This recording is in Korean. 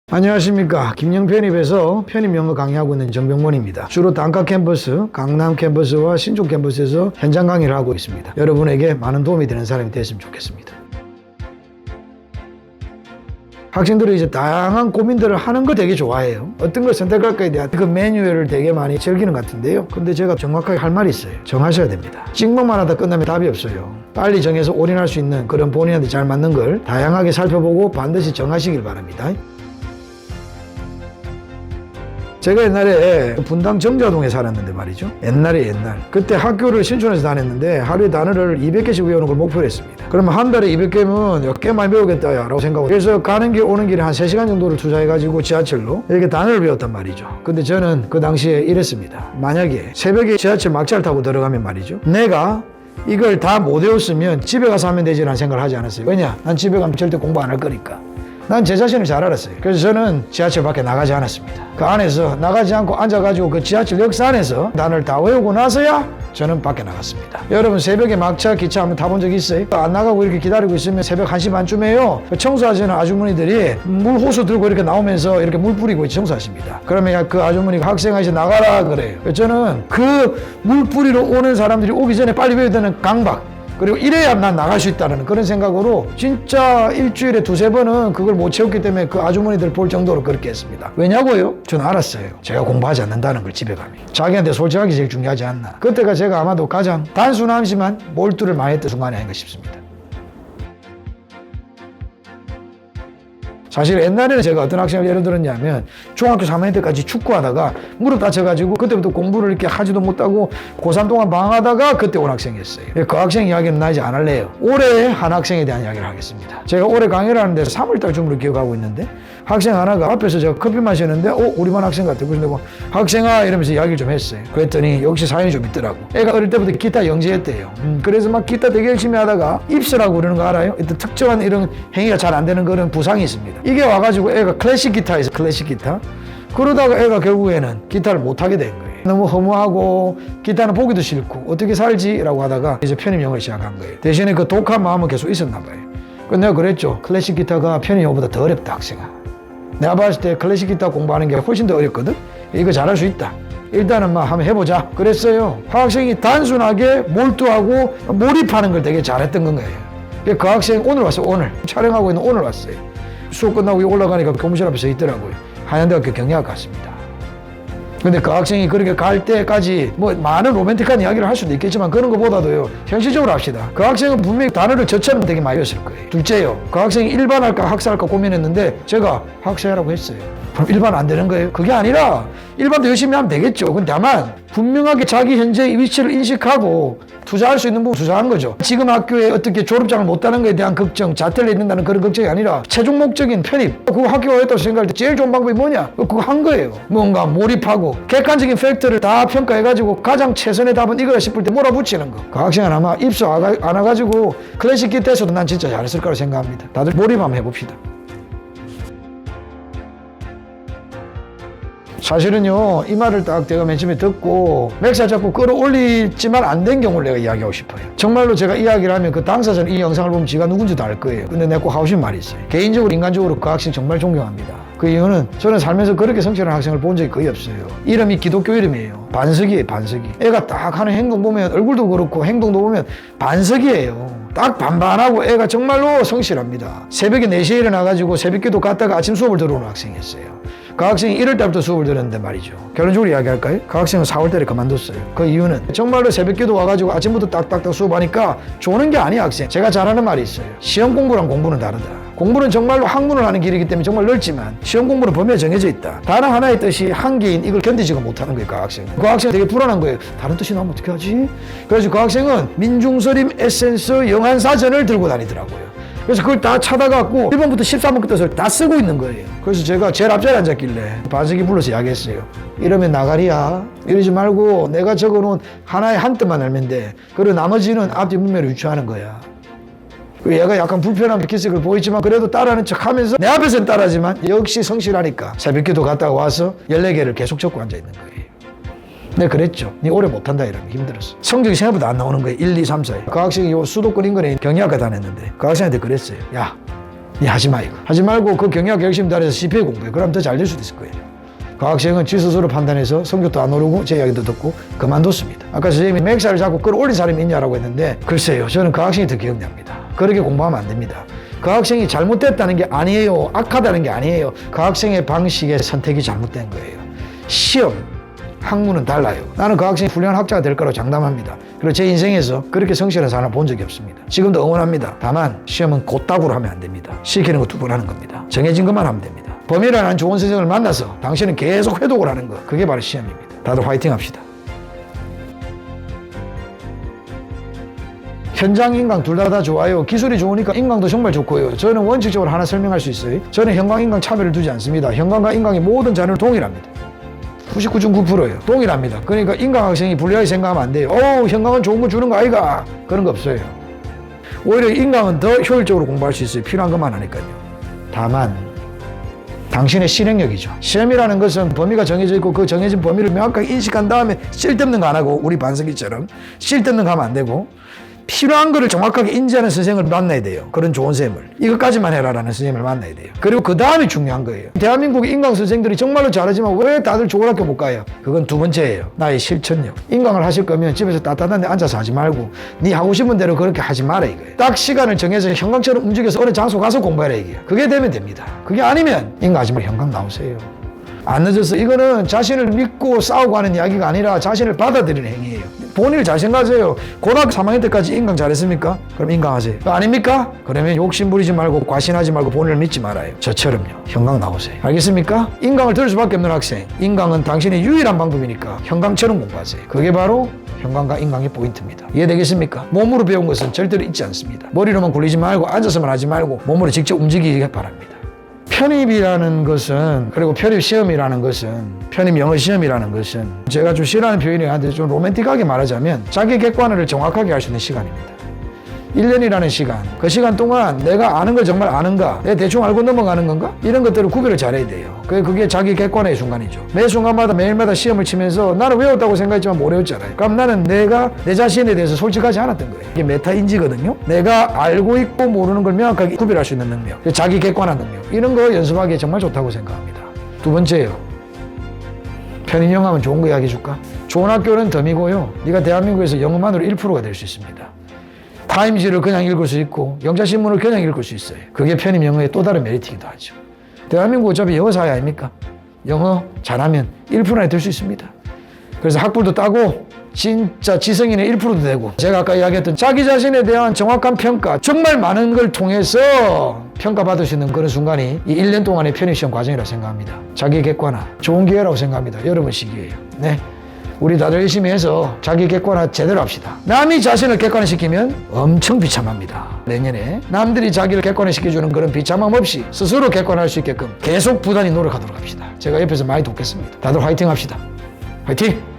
안녕하십니까. 김영편입에서 편입영어 강의하고 있는 정병mon입니다. 주로 단과 캠퍼스, 강남 캠퍼스와 신촌 캠퍼스에서 현장 강의를 하고 있습니다. 여러분에게 많은 도움이 되는 사람이 됐으면 좋겠습니다. 학생들이 이제 다양한 고민들을 하는 거 되게 좋아해요. 어떤 걸 선택할까에 대한 그 매뉴얼을 되게 많이 즐기는 것 같은데요. 근데 제가 정확하게 할 말이 있어요. 정하셔야 됩니다. 찍먹만 하다 끝나면 답이 없어요. 빨리 정해서 올인할 수 있는 그런 본인한테 잘 맞는 걸 다양하게 살펴보고 반드시 정하시길 바랍니다. 제가 옛날에 분당 정자동에 살았는데 말이죠. 옛날. 그때 학교를 신촌에서 다녔는데 하루에 단어를 200개씩 외우는 걸 목표로 했습니다. 그러면 한 달에 200개면 꽤 많이 배우겠다 라고 생각하고, 그래서 가는 길 오는 길에 한 3시간 정도를 투자해가지고 지하철로 이렇게 단어를 배웠단 말이죠. 근데 저는 그 당시에 이랬습니다. 만약에 새벽에 지하철 막차를 타고 들어가면 말이죠, 내가 이걸 다 못 외웠으면 집에 가서 하면 되지라는 생각을 하지 않았어요. 왜냐? 난 집에 가면 절대 공부 안 할 거니까. 난 제 자신을 잘 알았어요. 그래서 저는 지하철 밖에 나가지 않았습니다. 그 안에서 나가지 않고 앉아가지고 그 지하철 역사 안에서 단어를 다 외우고 나서야 저는 밖에 나갔습니다. 여러분 새벽에 막차, 기차 한번 타본 적 있어요? 안 나가고 이렇게 기다리고 있으면 새벽 1시 반쯤에요, 청소하시는 아주머니들이 물 호수 들고 이렇게 나오면서 이렇게 물 뿌리고 청소하십니다. 그러면 그 아주머니가 학생 아저씨 나가라 그래요. 저는 그 물 뿌리러 오는 사람들이 오기 전에 빨리 외워야 되는 강박, 그리고 이래야 난 나갈 수 있다는 그런 생각으로 진짜 일주일에 2-3번은 그걸 못 채웠기 때문에 그 아주머니들 볼 정도로 그렇게 했습니다. 왜냐고요? 저는 알았어요. 제가 공부하지 않는다는 걸 집에 가면. 자기한테 솔직하기 제일 중요하지 않나. 그때가 제가 아마도 가장 단순하지만 몰두를 많이 했던 순간이 아닌가 싶습니다. 사실 옛날에는 제가 어떤 학생을 예를 들었냐면, 중학교 3학년 때까지 축구하다가 무릎 다쳐가지고 그때부터 공부를 이렇게 하지도 못하고 고3 동안 방황하다가 그때 온 학생이었어요. 그 학생 이야기는 나 이제 안 할래요. 올해 한 학생에 대한 이야기를 하겠습니다. 제가 올해 강의를 하는데 3월달쯤으로 기억하고 있는데, 학생 하나가 앞에서 제가 커피 마시는데 우리 반 학생 같아. 그래서 내가 학생아 이러면서 이야기를 좀 했어요. 그랬더니 역시 사연이 좀 있더라고. 애가 어릴 때부터 기타 영재했대요. 그래서 막 기타 되게 열심히 하다가 입스라고 그러는 거 알아요? 일단 특정한 이런 행위가 잘 안 되는 그런 부상이 있습니다. 이게 와가지고 애가 클래식 기타에서 클래식 기타, 그러다가 애가 결국에는 기타를 못하게 된 거예요. 너무 허무하고 기타는 보기도 싫고 어떻게 살지? 라고 하다가 이제 편입영어를 시작한 거예요. 대신에 그 독한 마음은 계속 있었나 봐요. 그래서 내가 그랬죠. 클래식 기타가 편입영어보다 더 어렵다 학생아. 내가 봤을 때 클래식 기타 공부하는 게 훨씬 더 어렵거든. 이거 잘할 수 있다. 일단은 막 한번 해보자 그랬어요. 학생이 단순하게 몰두하고 몰입하는 걸 되게 잘했던 건 거예요. 그 학생 오늘 왔어요. 오늘 촬영하고 있는 오늘 왔어요. 수업 끝나고 올라가니까 교무실 앞에 서 있더라고요. 한양대학교 경리학과 같습니다. 근데 그 학생이 그렇게 갈 때까지 뭐 많은 로맨틱한 이야기를 할 수도 있겠지만, 그런 것보다도요, 현실적으로 합시다. 그 학생은 분명히 단어를 저처럼 되게 많이 외웠을 거예요. 둘째요, 그 학생이 일반할까 학사할까 고민했는데 제가 학사라고 했어요. 그럼 일반 안 되는 거예요? 그게 아니라 일반도 열심히 하면 되겠죠. 근데 다만 분명하게 자기 현재 위치를 인식하고 투자할 수 있는 부분 투자한 거죠. 지금 학교에 어떻게 졸업장을 못 따는 것에 대한 걱정, 자퇴를 잊는다는 그런 걱정이 아니라 최종 목적인 편입, 그거 학교가 했다고 생각할 때 제일 좋은 방법이 뭐냐? 그거 한 거예요. 뭔가 몰입하고 객관적인 팩트를 다 평가해가지고 가장 최선의 답은 이거라 싶을 때 몰아붙이는 거. 그 학생은 아마 입수 안 와가지고 클래식 기타에서도 난 진짜 잘했을 거라고 생각합니다. 다들 몰입 한번 해봅시다. 사실은요, 이 말을 딱 제가 맨 처음에 듣고 맥살 잡고 끌어올리지만 안 된 경우를 내가 이야기하고 싶어요. 정말로 제가 이야기를 하면 그 당사자는 이 영상을 보면 지가 누군지도 알 거예요. 근데 내가 꼭 하고 싶은 말이 있어요. 개인적으로 인간적으로 그 학생 정말 존경합니다. 그 이유는 저는 살면서 그렇게 성실한 학생을 본 적이 거의 없어요. 이름이 기독교 이름이에요. 반석이에요, 반석이. 애가 딱 하는 행동 보면 얼굴도 그렇고 행동도 보면 반석이에요. 딱 반반하고 애가 정말로 성실합니다. 새벽에 4시에 일어나가지고 새벽기도 갔다가 아침 수업을 들어오는 학생이었어요. 그 학생이 1월 달부터 수업을 들었는데 말이죠. 결론적으로 이야기할까요? 그 학생은 4월 달에 그만뒀어요. 그 이유는 정말로 새벽기도 와가지고 아침부터 딱딱딱 수업하니까 조는 게 아니야 학생. 제가 잘하는 말이 있어요. 시험 공부랑 공부는 다르다. 공부는 정말로 학문을 하는 길이기 때문에 정말 넓지만 시험 공부는 범위가 정해져 있다. 단어 하나의 뜻이 한계인 이걸 견디지가 못하는 거예요. 그 학생은. 그 학생은 되게 불안한 거예요. 다른 뜻이 나오면 어떻게 하지? 그래서 그 학생은 민중서림 에센스 영한사전을 들고 다니더라고요. 그래서 그걸 다 찾아갖고 1번부터 13번 뜻을 다 쓰고 있는 거예요. 그래서 제가 제일 앞자리에 앉았길래 반석이 불러서 이야기했어요. 이러면 나가리야. 이러지 말고 내가 적어놓은 하나의 한 뜻만 알면 돼. 그리고 나머지는 앞뒤 문맥을 유추하는 거야. 얘가 약간 불편한 기색을 보이지만 그래도 따라하는 척하면서 내 앞에서는 따라하지만 역시 성실하니까 새벽기도 갔다가 와서 14개를 계속 적고 앉아있는 거예요. 내가 그랬죠. 니 오래 못한다 이러면 힘들었어. 성적이 생각보다 안 나오는 거예요. 1, 2, 3, 4. 그 학생이 수도권 인근에 경리학과 다녔는데 그 학생한테 그랬어요. 야, 니 하지 마 이거. 하지 말고 그 경영학 열심히 다해서 CPA 공부해. 그럼 더 잘 될 수도 있을 거예요. 그 학생은 지 스스로 판단해서 성적도 안 오르고 제 이야기도 듣고 그만뒀습니다. 아까 선생님이 맥사를 자꾸 끌어올린 사람이 있냐라고 했는데 글쎄요. 저는 그 학생이 더 기억납니다. 그렇게 공부하면 안 됩니다. 그 학생이 잘못됐다는 게 아니에요. 악하다는 게 아니에요. 그 학생의 방식의 선택이 잘못된 거예요. 시험, 학문은 달라요. 나는 그 학생이 훌륭한 학자가 될 거라고 장담합니다. 그리고 제 인생에서 그렇게 성실한 사람을 본 적이 없습니다. 지금도 응원합니다. 다만 시험은 곧다구로 하면 안 됩니다. 시키는 거 2번 하는 겁니다. 정해진 것만 하면 됩니다. 범위라는 좋은 선생을 만나서 당신은 계속 회독을 하는 거. 그게 바로 시험입니다. 다들 화이팅 합시다. 현장 인강 둘 다 좋아요. 기술이 좋으니까 인강도 정말 좋고요. 저는 원칙적으로 하나 설명할 수 있어요. 저는 현강, 인강 차별을 두지 않습니다. 현강과 인강이 모든 자료를 동일합니다. 99.9%예요. 동일합니다. 그러니까 인강 학생이 불리하게 생각하면 안 돼요. 현강은 좋은 거 주는 거 아이가? 그런 거 없어요. 오히려 인강은 더 효율적으로 공부할 수 있어요. 필요한 것만 하니까요. 다만 당신의 실행력이죠. 시험이라는 것은 범위가 정해져 있고 그 정해진 범위를 명확하게 인식한 다음에 쓸데없는 거 안 하고 우리 반석이처럼 쓸데없는 거 하면 안 되고 필요한 거를 정확하게 인지하는 선생을 만나야 돼요. 그런 좋은 쌤을. 이것까지만 해라라는 선생님을 만나야 돼요. 그리고 그 다음이 중요한 거예요. 대한민국의 인강 선생들이 정말로 잘하지만 왜 다들 좋은 학교 못 가요? 그건 2번째예요. 나의 실천력. 인강을 하실 거면 집에서 따뜻한 데 앉아서 하지 말고 네 하고 싶은 대로 그렇게 하지 마라 이거예요. 딱 시간을 정해서 현강처럼 움직여서 어느 장소 가서 공부해라 이게요. 그게 되면 됩니다. 그게 아니면 인강 하지 말고 현강 나오세요. 안 늦었어. 이거는 자신을 믿고 싸우고 하는 이야기가 아니라 자신을 받아들이는 행위예요. 본인을 잘 생각하세요. 고등학교 3학년 때까지 인강 잘했습니까? 그럼 인강하세요. 아닙니까? 그러면 욕심 부리지 말고 과신하지 말고 본인을 믿지 말아요. 저처럼요. 현강 나오세요. 알겠습니까? 인강을 들을 수밖에 없는 학생. 인강은 당신의 유일한 방법이니까 현강처럼 공부하세요. 그게 바로 현강과 인강의 포인트입니다. 이해되겠습니까? 몸으로 배운 것은 절대로 잊지 않습니다. 머리로만 굴리지 말고 앉아서만 하지 말고 몸으로 직접 움직이기 바랍니다. 편입이라는 것은, 그리고 편입 시험이라는 것은, 편입 영어 시험이라는 것은 제가 좀 싫어하는 표현이 한데 좀 로맨틱하게 말하자면 자기 객관화를 정확하게 할 수 있는 시간입니다. 1년이라는 시간, 그 시간 동안 내가 아는 걸 정말 아는가, 내가 대충 알고 넘어가는 건가, 이런 것들을 구별을 잘해야 돼요. 그게 자기 객관화의 순간이죠. 매 순간마다 매일마다 시험을 치면서 나는 외웠다고 생각했지만 못 외웠잖아요. 그럼 나는 내가 내 자신에 대해서 솔직하지 않았던 거예요. 이게 메타인지거든요. 내가 알고 있고 모르는 걸 명확하게 구별할 수 있는 능력, 자기 객관화 능력, 이런 거 연습하기에 정말 좋다고 생각합니다. 2번째예요. 편입 영어하면 좋은 거 이야기해 줄까? 좋은 학교는 덤이고요. 네가 대한민국에서 영어만으로 1%가 될 수 있습니다. 타임지를 그냥 읽을 수 있고 영자신문을 그냥 읽을 수 있어요. 그게 편입 영어의 또 다른 메리트이기도 하죠. 대한민국 어차피 영어 사회 아닙니까? 영어 잘하면 1%나 될 수 있습니다. 그래서 학벌도 따고 진짜 지성인의 1%도 되고, 제가 아까 이야기했던 자기 자신에 대한 정확한 평가, 정말 많은 걸 통해서 평가받을 수 있는 그런 순간이 이 1년 동안의 편입시험 과정이라고 생각합니다. 자기 객관화 좋은 기회라고 생각합니다. 여러분 시기예요. 네, 우리 다들 열심히 해서 자기 객관화 제대로 합시다. 남이 자신을 객관화시키면 엄청 비참합니다. 내년에 남들이 자기를 객관화시켜주는 그런 비참함 없이 스스로 객관화할 수 있게끔 계속 부단히 노력하도록 합시다. 제가 옆에서 많이 돕겠습니다. 다들 화이팅 합시다. 화이팅!